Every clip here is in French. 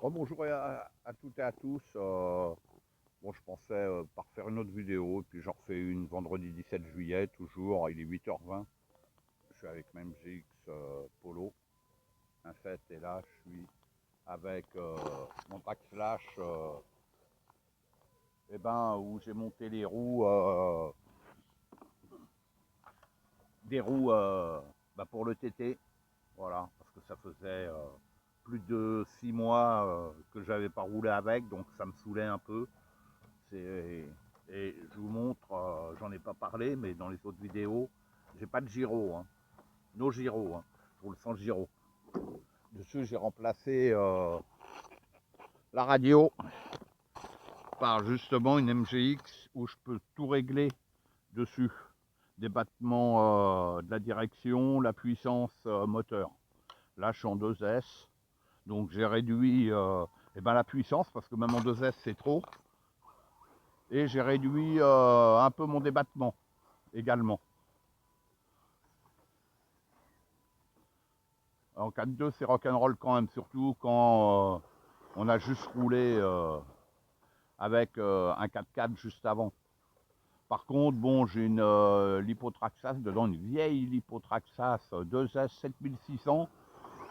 Bonjour à toutes et à tous. Bon, je pensais par faire une autre vidéo, et puis j'en refais une vendredi 17 juillet, toujours, il est 8h20. Je suis avec MGX Polo, un fait, et là je suis avec mon pack flash, où j'ai monté les roues, des roues pour le TT, voilà, parce que ça faisait plus de 6 mois que j'avais pas roulé avec, donc ça me saoulait un peu. Et je vous montre, j'en ai pas parlé, mais dans les autres vidéos, j'ai pas de gyro, hein. No gyro, hein. Je roule sans gyro. Dessus, j'ai remplacé la radio par justement une MGX où je peux tout régler dessus. Des battements de la direction, la puissance moteur. Là, je suis en 2S, donc j'ai réduit la puissance parce que même en 2S, c'est trop. Et j'ai réduit un peu mon débattement également. En 4.2, c'est rock'n'roll quand même, surtout quand on a juste roulé avec un 4x4 juste avant. Par contre, bon, j'ai une Lipo-Traxxas dedans, une vieille Lipo-Traxxas 2S 7600.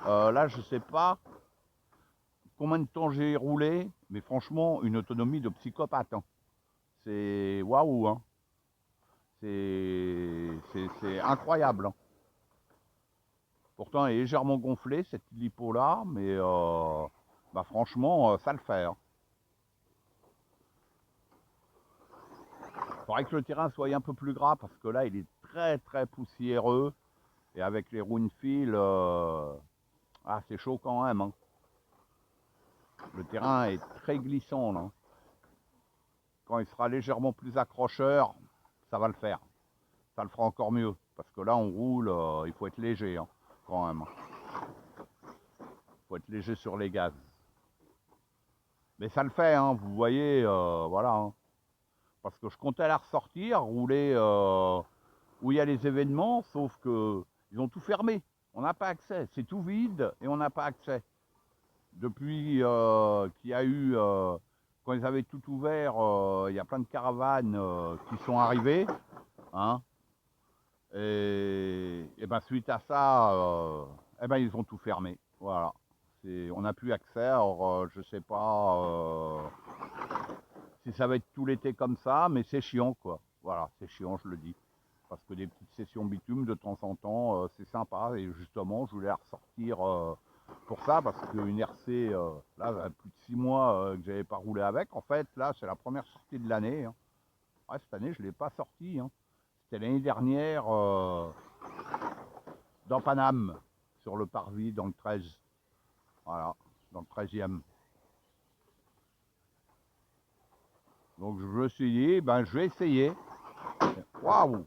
Là, je sais pas combien de temps j'ai roulé, mais franchement, une autonomie de psychopathe, hein. C'est waouh, hein. C'est incroyable, hein. Pourtant, elle est légèrement gonflée, cette lipo-là, mais franchement, ça le fait, hein. Il faudrait que le terrain soit un peu plus gras, parce que là, il est très très poussiéreux. Et avec les roues fil, c'est chaud quand même, hein. Le terrain est très glissant, là. Quand il sera légèrement plus accrocheur, ça va le faire. Ça le fera encore mieux, parce que là, on roule, il faut être léger, hein, quand même. Il faut être léger sur les gaz. Mais ça le fait, hein, vous voyez, voilà, hein. Parce que je comptais la ressortir, rouler où il y a les événements, sauf que ils ont tout fermé. On n'a pas accès, c'est tout vide et on n'a pas accès. Depuis qu'il y a eu, quand ils avaient tout ouvert, il y a plein de caravanes qui sont arrivées, hein, et suite à ça, ils ont tout fermé. Voilà. On n'a plus accès, alors je sais pas si ça va être tout l'été comme ça, mais c'est chiant, quoi. Voilà, c'est chiant, je le dis. Parce que des petites sessions bitume de temps en temps, c'est sympa. Et justement, je voulais la ressortir pour ça, parce qu'une RC, là, plus de 6 mois que j'avais pas roulé avec. En fait, là, c'est la première sortie de l'année, hein. Ouais, cette année, je ne l'ai pas sortie, hein. C'était l'année dernière dans Paname, sur le parvis, dans le 13. Voilà, dans le 13e. Donc je me suis dit, je vais essayer. Waouh!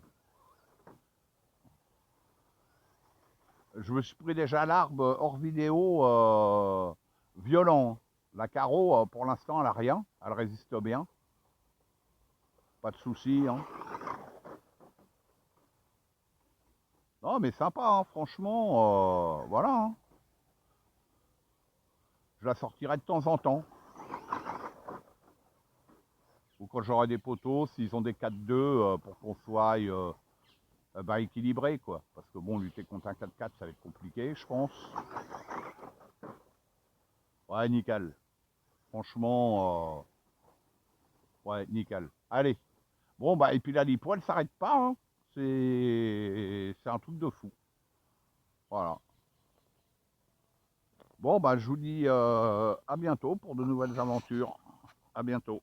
Je me suis pris déjà l'arbre hors vidéo violent. La carreau, pour l'instant, elle n'a rien. Elle résiste bien. Pas de soucis, hein. Non, mais sympa, hein, franchement. Voilà, hein. Je la sortirai de temps en temps. Ou quand j'aurai des poteaux, s'ils ont des 4-2, pour qu'on soit équilibré, quoi. Parce que bon, lutter contre un 4-4, ça va être compliqué, je pense. Ouais, nickel. Franchement, ouais, nickel. Allez. Bon, et puis la lipo, elle s'arrête pas, hein. C'est un truc de fou. Voilà. Bon, je vous dis à bientôt pour de nouvelles aventures. À bientôt.